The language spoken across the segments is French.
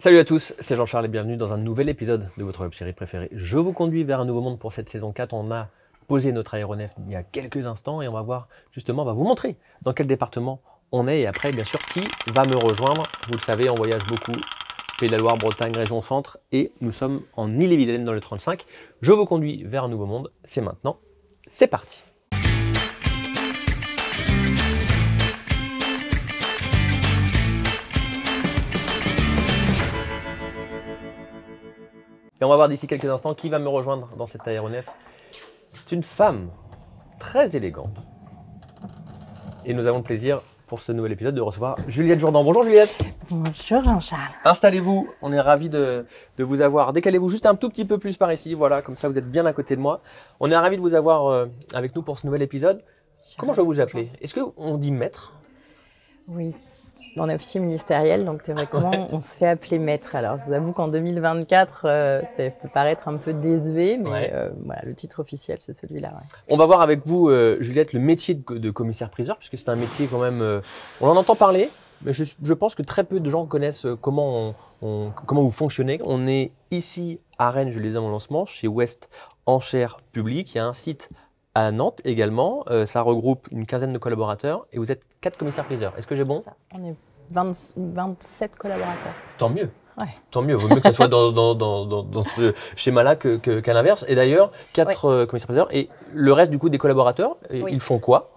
Salut à tous, c'est Jean-Charles et bienvenue dans un nouvel épisode de votre web-série préférée. Je vous conduis vers un nouveau monde pour cette saison 4. On a posé notre aéronef il y a quelques instants et on va voir justement, on va vous montrer dans quel département on est et après bien sûr qui va me rejoindre. Vous le savez, on voyage beaucoup, Pays de la Loire, Bretagne, région centre et nous sommes en Ille-et-Vilaine dans le 35. Je vous conduis vers un nouveau monde, c'est maintenant, c'est parti. Et on va voir d'ici quelques instants qui va me rejoindre dans cet aéronef. C'est une femme très élégante. Et nous avons le plaisir pour ce nouvel épisode de recevoir Juliette Jourdan. Bonjour Juliette. Bonjour Jean-Charles. Installez-vous, on est ravis de vous avoir. Décalez-vous juste un tout petit peu plus par ici, voilà, comme ça vous êtes bien à côté de moi. On est ravis de vous avoir avec nous pour ce nouvel épisode. Comment je dois vous appeler? Est-ce qu'on dit maître? Oui, on est officier ministériel, donc théoriquement on se fait appeler maître. Alors je vous avoue qu'en 2024, ça peut paraître un peu désuet, mais voilà, le titre officiel c'est celui-là. Ouais. On va voir avec vous, Juliette, le métier de commissaire-priseur, puisque c'est un métier quand même, on en entend parler, mais je pense que très peu de gens connaissent comment vous fonctionnez. On est ici à Rennes, je le disais à mon lancement, chez West Enchères Publiques. Il y a un site à Nantes également. Ça regroupe une quinzaine de collaborateurs et vous êtes 4 commissaires-priseurs. Est-ce que j'ai bon? On est 27 collaborateurs. Tant mieux. Ouais. Tant mieux, vaut mieux que ça soit dans ce schéma-là qu'à l'inverse. Et d'ailleurs, 4 commissaires-priseurs et le reste du coup des collaborateurs, ils font quoi?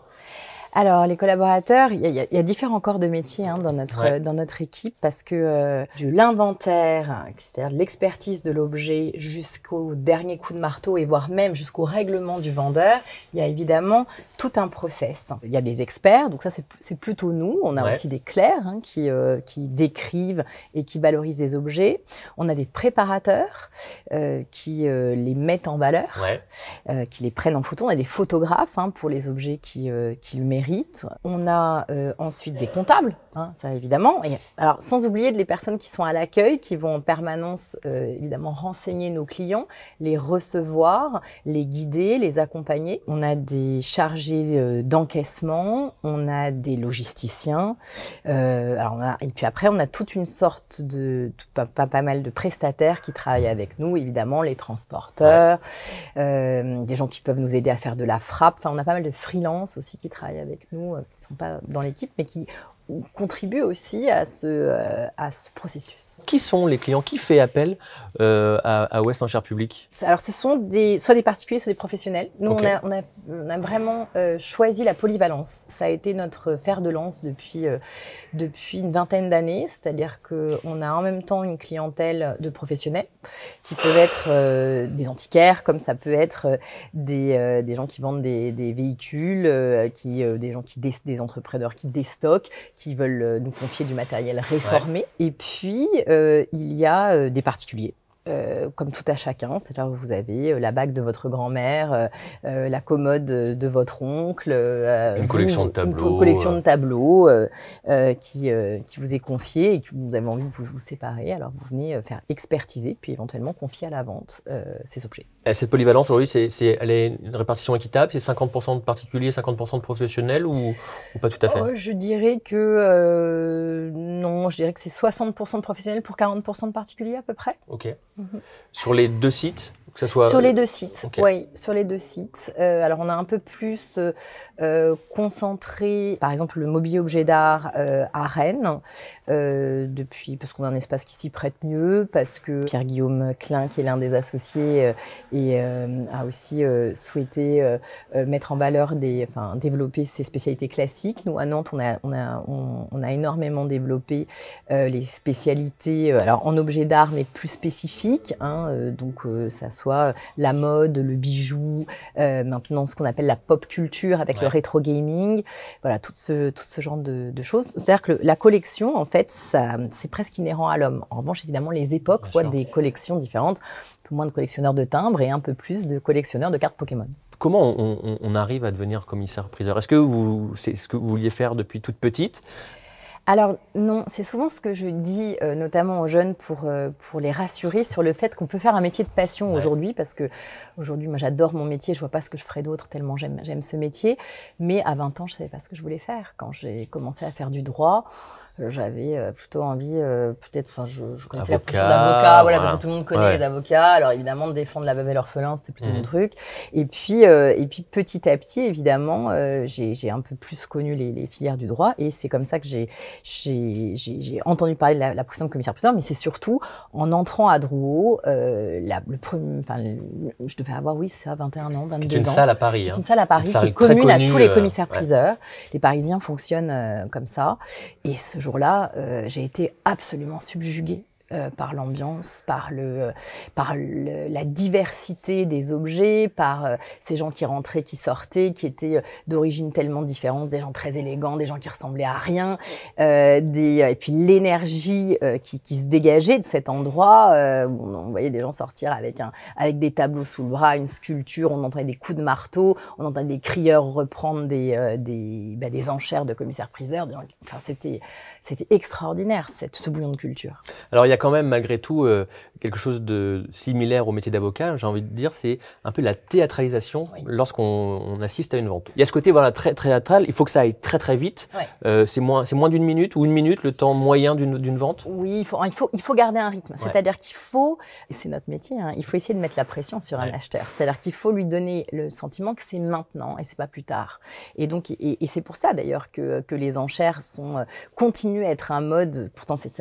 Alors, les collaborateurs, il y a différents corps de métier dans notre équipe parce que de l'inventaire, c'est-à-dire de l'expertise de l'objet jusqu'au dernier coup de marteau et voire même jusqu'au règlement du vendeur, il y a évidemment tout un process. Il y a des experts, donc ça c'est plutôt nous. On a aussi des clercs qui décrivent et qui valorisent les objets. On a des préparateurs qui les mettent en valeur, qui les prennent en photo. On a des photographes pour les objets qui le méritent. On a ensuite des comptables, ça évidemment. Et, alors, sans oublier les personnes qui sont à l'accueil, qui vont en permanence évidemment renseigner nos clients, les recevoir, les guider, les accompagner. On a des chargés d'encaissement, on a des logisticiens. Et puis après, on a toute une sorte pas mal de prestataires qui travaillent avec nous, évidemment, les transporteurs, des gens qui peuvent nous aider à faire de la frappe. Enfin, on a pas mal de freelance aussi qui travaillent avec nous, qui ne sont pas dans l'équipe, mais qui contribuent aussi à ce processus. Qui sont les clients? Qui fait appel à West Enchères Publiques? Alors, ce sont soit des particuliers, soit des professionnels. Nous, on a vraiment choisi la polyvalence. Ça a été notre fer de lance depuis une vingtaine d'années. C'est-à-dire qu'on a en même temps une clientèle de professionnels qui peuvent être des antiquaires, comme ça peut être des gens qui vendent des véhicules, des gens des entrepreneurs qui déstockent, qui veulent nous confier du matériel réformé. Et puis, il y a des particuliers. Comme tout à chacun, c'est là où vous avez la bague de votre grand-mère, la commode de votre oncle, une collection de tableaux, qui vous est confiée et que vous avez envie de vous séparer. Alors vous venez faire expertiser puis éventuellement confier à la vente ces objets. Et cette polyvalence aujourd'hui, elle est une répartition équitable? C'est 50% de particuliers, 50% de professionnels ou pas tout à fait? Je dirais que non, je dirais que c'est 60% de professionnels pour 40% de particuliers à peu près. Ok. Sur les 2 sites, que ça soit... Sur les 2 sites, oui, sur les 2 sites. Alors, on a un peu plus concentré, par exemple, le mobilier objet d'art à Rennes, parce qu'on a un espace qui s'y prête mieux, parce que Pierre-Guillaume Klein, qui est l'un des associés, a aussi souhaité mettre en valeur, développer ses spécialités classiques. Nous, à Nantes, on a énormément développé les spécialités en objet d'art, mais plus spécifiques, donc ça soit la mode, le bijou, maintenant ce qu'on appelle la pop culture avec le rétro gaming, voilà, tout ce genre de choses. C'est-à-dire que la collection, en fait, c'est presque inhérent à l'homme. En revanche, évidemment, les époques voient des collections différentes, un peu moins de collectionneurs de timbres et un peu plus de collectionneurs de cartes Pokémon. Comment on arrive à devenir commissaire-priseur? Est-ce que c'est ce que vous vouliez faire depuis toute petite? Alors non, c'est souvent ce que je dis, notamment aux jeunes, pour les rassurer sur le fait qu'on peut faire un métier de passion aujourd'hui, parce que aujourd'hui, moi j'adore mon métier, je vois pas ce que je ferais d'autre tellement j'aime ce métier, mais à 20 ans, je savais pas ce que je voulais faire. Quand j'ai commencé à faire du droit, j'avais plutôt envie, peut-être, enfin, je connaissais la Avocat, profession d'avocat, voilà, voilà. parce que tout le monde connaît Ouais. les avocats. Alors évidemment, défendre la veuve et l'orphelin, c'était plutôt mon truc. Et puis petit à petit, évidemment, j'ai un peu plus connu les filières du droit, et c'est comme ça que j'ai entendu parler de la profession de commissaire-priseur, mais c'est surtout en entrant à Drouot, je devais avoir, oui, c'est ça, 21 ans, 22 ans. C'est une salle à Paris. C'est une salle à Paris Une salle qui est très commune à connue, tous les commissaires-priseurs. ouais. Les Parisiens fonctionnent comme ça. Et ce jour-là, j'ai été absolument subjuguée par l'ambiance, par la diversité des objets, par ces gens qui rentraient, qui sortaient, qui étaient d'origine tellement différente, des gens très élégants, des gens qui ressemblaient à rien, et puis l'énergie qui se dégageait de cet endroit. On voyait des gens sortir avec des tableaux sous le bras, une sculpture, on entendait des coups de marteau, on entendait des crieurs reprendre des enchères de commissaires-priseurs. Enfin, c'était extraordinaire, ce bouillon de culture. Alors il y a quand même malgré tout quelque chose de similaire au métier d'avocat, j'ai envie de dire, c'est un peu la théâtralisation lorsqu'on assiste à une vente. Il y a ce côté voilà, très théâtral, il faut que ça aille très très vite. Ouais. C'est moins d'une minute ou une minute le temps moyen d'une vente. Oui, il faut garder un rythme. C'est-à-dire qu'il faut, et c'est notre métier, hein, il faut essayer de mettre la pression sur un acheteur. C'est-à-dire qu'il faut lui donner le sentiment que c'est maintenant et c'est pas plus tard. Et donc, et c'est pour ça d'ailleurs que les enchères continuent à être un mode, pourtant c'est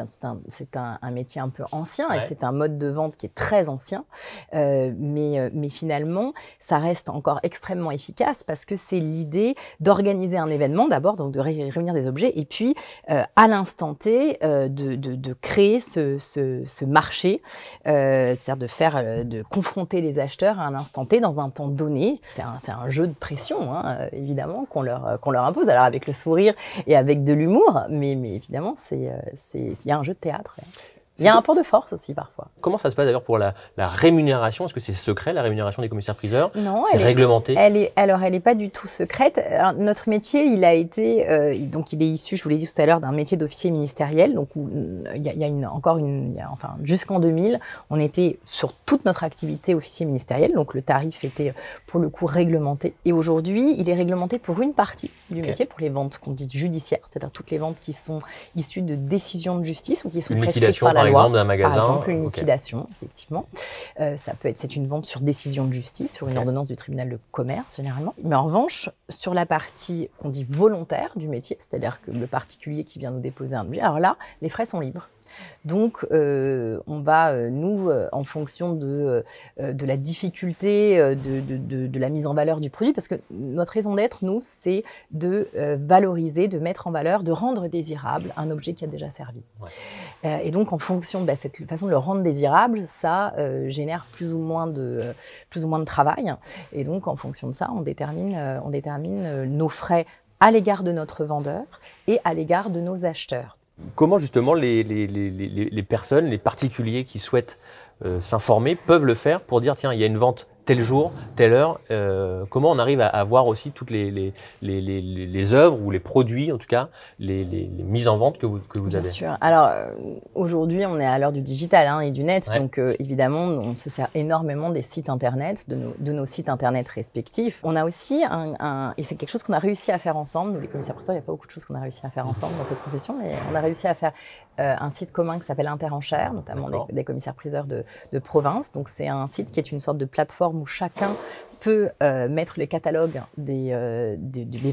un métier un peu ancien et c'est un mode de vente qui est très ancien, mais finalement ça reste encore extrêmement efficace parce que c'est l'idée d'organiser un événement d'abord, donc de réunir des objets, et puis à l'instant T de créer ce marché, c'est-à-dire de confronter les acheteurs à un instant T dans un temps donné. C'est un jeu de pression, hein, évidemment, qu'on leur impose, alors avec le sourire et avec de l'humour, mais évidemment, il y a un jeu de théâtre. Il y a un rapport de force aussi parfois. Comment ça se passe d'ailleurs pour la rémunération? Est-ce que c'est secret, la rémunération des commissaires-priseurs? Non, c'est réglementé? Elle n'est pas du tout secrète. Alors, notre métier, il a été, donc il est issu, je vous l'ai dit tout à l'heure, d'un métier d'officier ministériel. Donc jusqu'en 2000, on était sur toute notre activité officier ministériel. Donc le tarif était pour le coup réglementé. Et aujourd'hui, il est réglementé pour une partie du métier, pour les ventes qu'on dit judiciaires, c'est-à-dire toutes les ventes qui sont issues de décisions de justice ou qui sont prescrites par la loi. Par exemple, d'un magasin. Par exemple, une liquidation, effectivement. C'est une vente sur décision de justice, sur une ordonnance du tribunal de commerce, généralement. Mais en revanche, sur la partie qu'on dit volontaire du métier, c'est-à-dire que le particulier qui vient nous déposer un objet, alors là, les frais sont libres. Donc, on va, nous, en fonction de la difficulté de la mise en valeur du produit, parce que notre raison d'être, nous, c'est de valoriser, de mettre en valeur, de rendre désirable un objet qui a déjà servi. Ouais. Et donc, en fonction de cette façon de le rendre désirable, ça génère plus ou moins de travail. Et donc, en fonction de ça, on détermine nos frais à l'égard de notre vendeur et à l'égard de nos acheteurs. Comment justement les personnes, les particuliers qui souhaitent s'informer peuvent le faire pour dire tiens, il y a une vente tel jour, telle heure, comment on arrive à voir aussi toutes les œuvres ou les produits, en tout cas, les mises en vente que vous avez? Bien sûr. Alors, aujourd'hui, on est à l'heure du digital et du net, donc évidemment, on se sert énormément des sites internet, de nos sites internet respectifs. On a aussi et c'est quelque chose qu'on a réussi à faire ensemble, nous les commissaires-priseurs, il n'y a pas beaucoup de choses qu'on a réussi à faire ensemble dans cette profession, mais on a réussi à faire un site commun qui s'appelle Interenchères, notamment des commissaires-priseurs de province. Donc, c'est un site qui est une sorte de plateforme où chacun peut mettre les catalogues des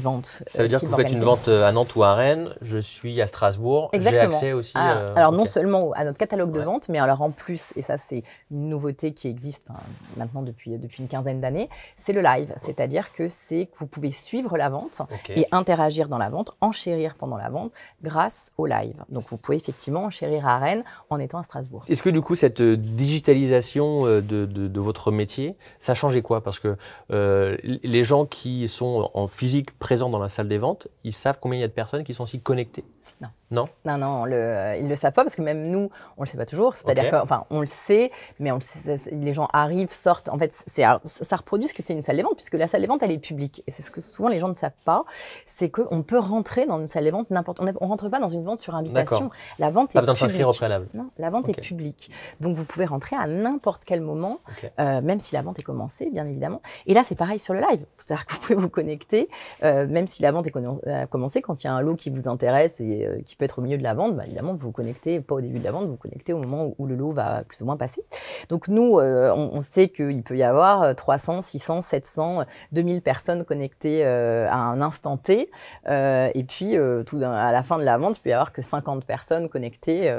ventes. Ça veut dire que vous faites une vente à Nantes ou à Rennes, je suis à Strasbourg, j'ai accès aussi alors non seulement à notre catalogue de vente, mais alors en plus, et ça c'est une nouveauté qui existe maintenant depuis une quinzaine d'années, c'est le live. C'est-à-dire que vous pouvez suivre la vente et interagir dans la vente, enchérir pendant la vente grâce au live. Donc vous pouvez effectivement enchérir à Rennes en étant à Strasbourg. Est-ce que du coup cette digitalisation de votre métier, ça a changé quoi? Parce que les gens qui sont en physique présents dans la salle des ventes, ils savent combien il y a de personnes qui sont aussi connectées? Non. Non, ils ne le savent pas parce que même nous, on ne le sait pas toujours. C'est-à-dire qu'on le sait, mais les gens arrivent, sortent. En fait, ça reproduit ce que c'est une salle des ventes, puisque la salle des ventes, elle est publique. Et c'est ce que souvent les gens ne savent pas, c'est qu'on peut rentrer dans une salle des ventes n'importe. On ne rentre pas dans une vente sur invitation. La vente est publique. Pas besoin de s'inscrire au préalable. Non, la vente est publique. Donc vous pouvez rentrer à n'importe quel moment, même si la vente est commencée, bien évidemment. Et là, c'est pareil sur le live. C'est-à-dire que vous pouvez vous connecter, même si la vente est commencée, quand il y a un lot qui vous intéresse et qui peut être au milieu de la vente, évidemment, vous vous connectez pas au début de la vente, vous vous connectez au moment où le lot va plus ou moins passer. Donc nous, on sait qu'il peut y avoir 300, 600, 700, 2000 personnes connectées à un instant T. Et puis, à la fin de la vente, il peut y avoir que 50 personnes connectées.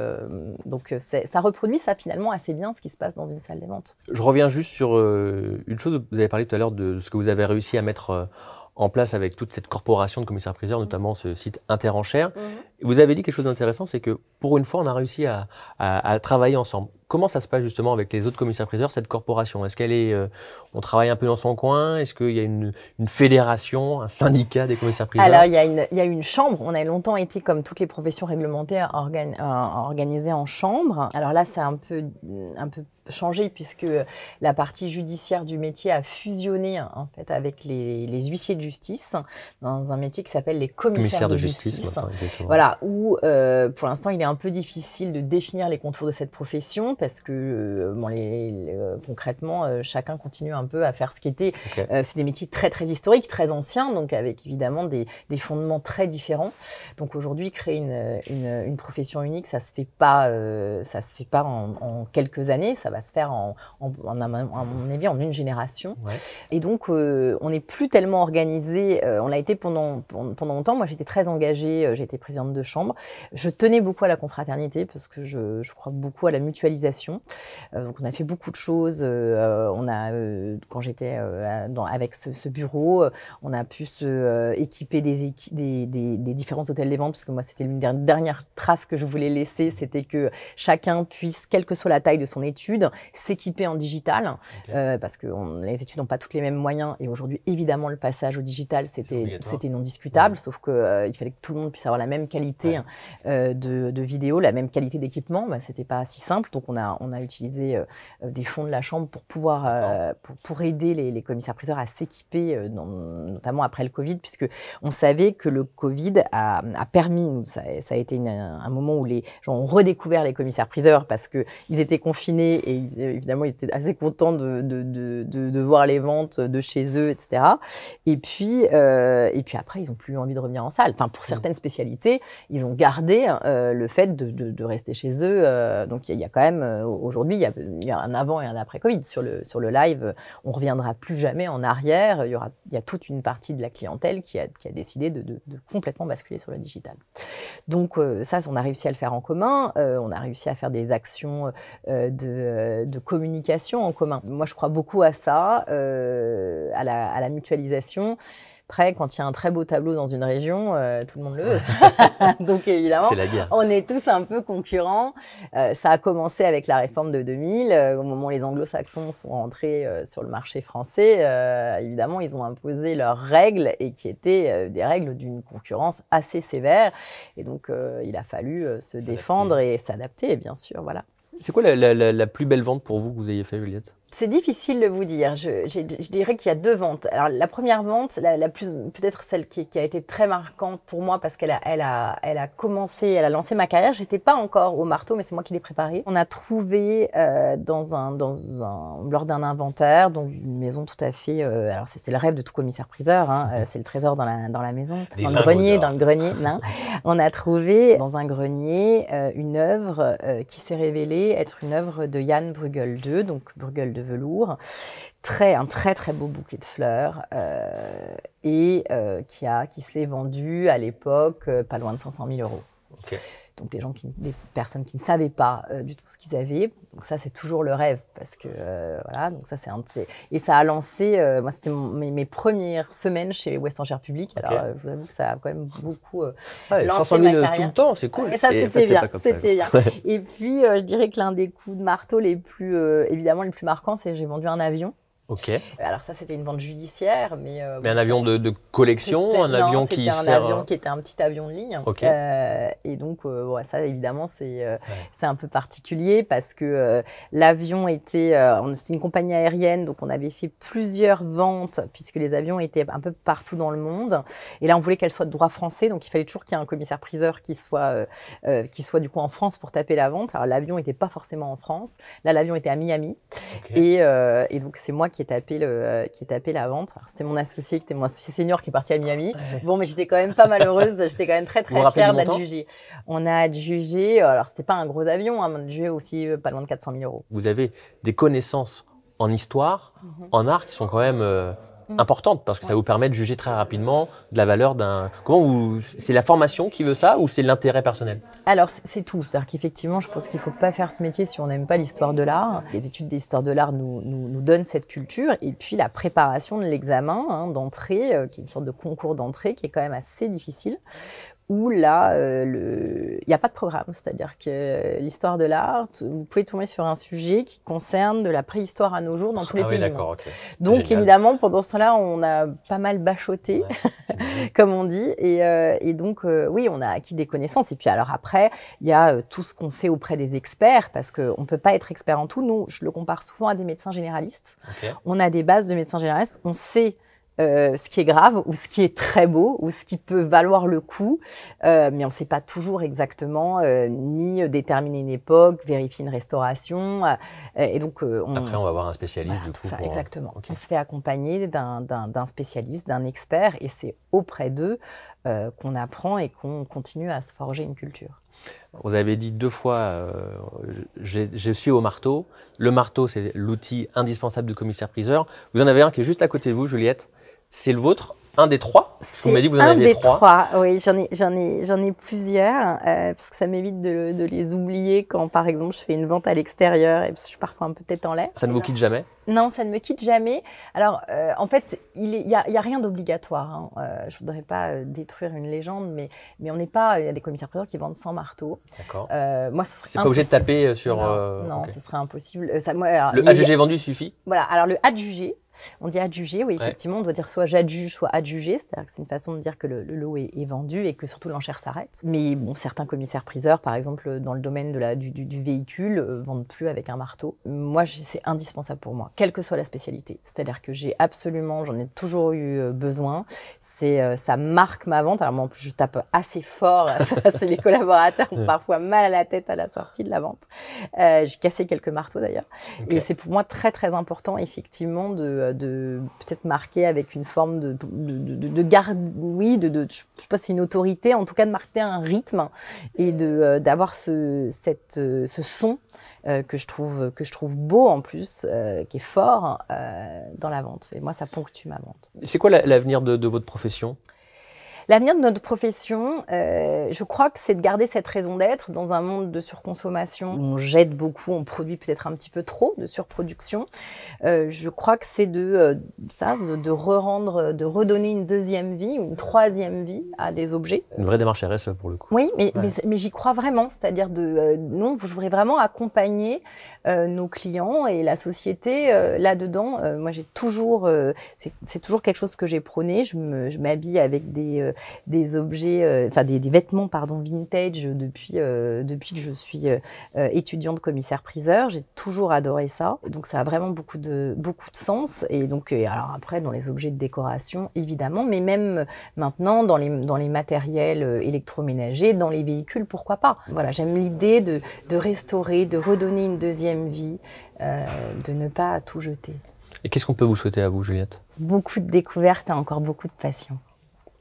Donc ça reproduit ça finalement assez bien ce qui se passe dans une salle des ventes. Je reviens juste sur une chose, vous avez parlé tout à l'heure de ce que vous avez réussi à mettre en place avec toute cette corporation de commissaires-priseurs, notamment ce site Interenchères. Vous avez dit quelque chose d'intéressant, c'est que pour une fois, on a réussi à travailler ensemble. Comment ça se passe justement avec les autres commissaires-priseurs, cette corporation? Est-ce qu'elle est, on travaille un peu dans son coin? Est-ce qu'il y a une fédération, un syndicat des commissaires-priseurs? Alors, il y a une chambre. On a longtemps été, comme toutes les professions réglementaires, organisées en chambre. Alors là, c'est un peu changé puisque la partie judiciaire du métier a fusionné en fait avec les huissiers de justice dans un métier qui s'appelle les commissaires de justice. Voilà, où pour l'instant il est un peu difficile de définir les contours de cette profession parce que concrètement chacun continue un peu à faire ce qui était. C'est des métiers très très historiques, très anciens, donc avec évidemment des fondements très différents. Donc aujourd'hui créer une profession unique, ça se fait pas en quelques années, ça va se faire à mon avis en une génération. Et donc on n'est plus tellement organisé. On l'a été pendant longtemps. Moi j'étais très engagée, j'ai été présidente de chambre. Je tenais beaucoup à la confraternité parce que je crois beaucoup à la mutualisation. Donc on a fait beaucoup de choses. Quand j'étais avec ce bureau, on a pu équiper des différents hôtels des ventes parce que moi c'était l'une des dernières traces que je voulais laisser, c'était que chacun puisse, quelle que soit la taille de son étude, s'équiper en digital, parce que les études n'ont pas toutes les mêmes moyens et aujourd'hui évidemment le passage au digital c'était non discutable, sauf que il fallait que tout le monde puisse avoir la même qualité de vidéo, la même qualité d'équipement. C'était pas si simple, donc on a utilisé des fonds de la chambre pour pouvoir pour aider les commissaires-priseurs à s'équiper, notamment après le Covid, puisque on savait que le Covid a permis, ça a été un moment où les gens ont redécouvert les commissaires-priseurs parce qu'ils étaient confinés et évidemment ils étaient assez contents de voir les ventes de chez eux, etc. Et puis après ils n'ont plus envie de revenir en salle. Enfin, pour certaines spécialités, ils ont gardé le fait de rester chez eux. Donc il y a quand même aujourd'hui il y a un avant et un après Covid sur le live. On reviendra plus jamais en arrière. Il y a toute une partie de la clientèle qui a décidé de complètement basculer sur le digital. Donc ça, on a réussi à le faire en commun. On a réussi à faire des actions de communication en commun. Moi, je crois beaucoup à ça, à la mutualisation. Après, quand il y a un très beau tableau dans une région, tout le monde le veut. Donc évidemment, on est tous un peu concurrents. Ça a commencé avec la réforme de 2000. Au moment où les anglo-saxons sont entrés sur le marché français, évidemment, ils ont imposé leurs règles et qui étaient des règles d'une concurrence assez sévère. Et donc, il a fallu se défendre et s'adapter, bien sûr. Voilà. C'est quoi la plus belle vente pour vous que vous ayez fait, Juliette? C'est difficile de vous dire. Je dirais qu'il y a deux ventes. Alors, la première vente, la plus, peut-être celle qui a été très marquante pour moi parce qu'elle a lancé ma carrière. J'étais pas encore au marteau, mais c'est moi qui l'ai préparée. On a trouvé lors d'un inventaire, donc une maison tout à fait. Alors c'est le rêve de tout commissaire-priseur. C'est le trésor dans la maison, dans le grenier. Non. On a trouvé dans un grenier une œuvre qui s'est révélée être une œuvre de Jan Bruegel II, donc Bruegel de velours, un très très beau bouquet de fleurs qui s'est vendu à l'époque pas loin de 500 000 €. Donc des personnes qui ne savaient pas du tout ce qu'ils avaient. Donc ça c'est toujours le rêve parce que voilà, donc ça c'est et ça a lancé moi c'était mes premières semaines chez West Enchères Publiques. Alors je vous avoue que ça a quand même beaucoup lancé ma carrière. Tout le temps, c'est cool. Et ça c'était bien. Et puis je dirais que l'un des coups de marteau évidemment les plus marquants, c'est que j'ai vendu un avion. Alors ça, c'était une vente judiciaire, mais un avion de collection, un avion qui sert... C'était un avion qui était un petit avion de ligne. Et donc, ça, évidemment, c'est un peu particulier parce que l'avion c'était une compagnie aérienne, donc on avait fait plusieurs ventes puisque les avions étaient un peu partout dans le monde. Et là, on voulait qu'elles soient de droit français, donc il fallait toujours qu'il y ait un commissaire-priseur qui soit du coup en France pour taper la vente. Alors l'avion n'était pas forcément en France. Là, l'avion était à Miami. Et donc, c'est moi qui qui est tapé la vente. C'était mon associé senior qui est parti à Miami. Bon, mais j'étais quand même pas malheureuse. J'étais quand même très fière d'adjuger. On a adjugé, alors c'était pas un gros avion, on a adjugé aussi pas loin de 400 000 €. Vous avez des connaissances en histoire, en art qui sont quand même importante parce que ça vous permet de juger très rapidement de la valeur d'un… C'est la formation qui veut ça ou c'est l'intérêt personnel? Alors, c'est tout. C'est-à-dire qu'effectivement, je pense qu'il ne faut pas faire ce métier si on n'aime pas l'histoire de l'art. Les études d'histoire de l'art nous donnent cette culture et puis la préparation de l'examen d'entrée, qui est une sorte de concours d'entrée qui est quand même assez difficile. Où là, il n'y a pas de programme, c'est-à-dire que l'histoire de l'art, vous pouvez tomber sur un sujet qui concerne de la préhistoire à nos jours dans tous les pays. D'accord, okay. Donc génial. Évidemment, pendant ce temps-là, on a pas mal bachoté, comme on dit, et donc oui, on a acquis des connaissances. Et puis alors après, il y a tout ce qu'on fait auprès des experts, parce qu'on ne peut pas être expert en tout. Nous, je le compare souvent à des médecins généralistes. Okay. On a des bases de médecins généralistes, on sait ce qui est grave ou ce qui est très beau ou ce qui peut valoir le coup, mais on ne sait pas toujours exactement ni déterminer une époque, vérifier une restauration. Et donc, après, on va voir un spécialiste. Voilà, du coup, tout ça, pour… exactement. Okay. On se fait accompagner d'un spécialiste, d'un expert, et c'est auprès d'eux qu'on apprend et qu'on continue à se forger une culture. Vous avez dit 2 fois, je suis au marteau. Le marteau, c'est l'outil indispensable du commissaire-priseur. Vous en avez un qui est juste à côté de vous, Juliette. C'est le vôtre, un des 3. Vous m'avez dit que vous en aviez 3. Oui, j'en ai plusieurs, parce que ça m'évite de les oublier quand, par exemple, je fais une vente à l'extérieur et parce que je suis parfois un peu tête en l'air. Ça ne vous quitte jamais? Non, ça ne me quitte jamais. Alors, en fait, il y a rien d'obligatoire. Je ne voudrais pas détruire une légende, mais on n'est pas… Il y a des commissaires-priseurs qui vendent 100 marteaux. D'accord. Moi, ce serait c'est pas obligé de taper sur… Non, okay. Ce serait impossible. Alors, le adjugé vendu suffit? Voilà, alors le adjugé, on dit adjugé, oui, effectivement, on doit dire soit j'adjuge, soit adjugé, c'est-à-dire que c'est une façon de dire que le lot est vendu et que surtout l'enchère s'arrête. Mais bon, certains commissaires-priseurs, par exemple, dans le domaine du véhicule, vendent plus avec un marteau. Moi, c'est indispensable pour moi, quelle que soit la spécialité. C'est-à-dire que j'en ai toujours eu besoin. Ça marque ma vente. Alors moi, en plus, je tape assez fort. Les collaborateurs ont parfois mal à la tête à la sortie de la vente. J'ai cassé quelques marteaux d'ailleurs. Okay. Et c'est pour moi très, très important, effectivement, de peut-être marquer avec une forme de garde, oui, je sais pas si c'est une autorité, en tout cas de marquer un rythme et d'avoir ce son que je trouve beau en plus, qui est fort dans la vente. Et moi, ça ponctue ma vente. C'est quoi l'avenir de votre profession ? L'avenir de notre profession, je crois que c'est de garder cette raison d'être dans un monde de surconsommation. On jette beaucoup, on produit peut-être un petit peu trop de surproduction. Je crois que c'est de redonner une deuxième vie ou une troisième vie à des objets. Une vraie démarche RSE pour le coup. Oui, mais j'y crois vraiment. C'est-à-dire non, je voudrais vraiment accompagner nos clients et la société là-dedans. Moi, j'ai toujours, c'est toujours quelque chose que j'ai prôné. Je m'habille avec des objets, des vêtements, vintage depuis que je suis étudiante commissaire-priseur. J'ai toujours adoré ça. Donc, ça a vraiment beaucoup de sens. Et donc, alors après, dans les objets de décoration, évidemment, mais même maintenant, dans les matériels électroménagers, dans les véhicules, pourquoi pas. Voilà, j'aime l'idée de restaurer, de redonner une deuxième vie, de ne pas tout jeter. Et qu'est-ce qu'on peut vous souhaiter à vous, Juliette ? Beaucoup de découvertes et encore beaucoup de passion.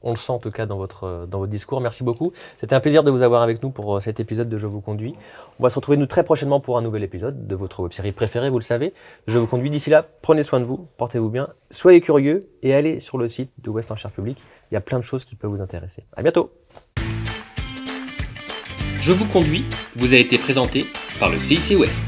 On le sent en tout cas dans votre discours. Merci beaucoup. C'était un plaisir de vous avoir avec nous pour cet épisode de Je vous conduis. On va se retrouver nous très prochainement pour un nouvel épisode de votre web-série préférée, vous le savez. Je vous conduis. D'ici là, prenez soin de vous, portez-vous bien, soyez curieux et allez sur le site de West Enchères Publiques. Il y a plein de choses qui peuvent vous intéresser. À bientôt. Je vous conduis vous a été présenté par le CIC West.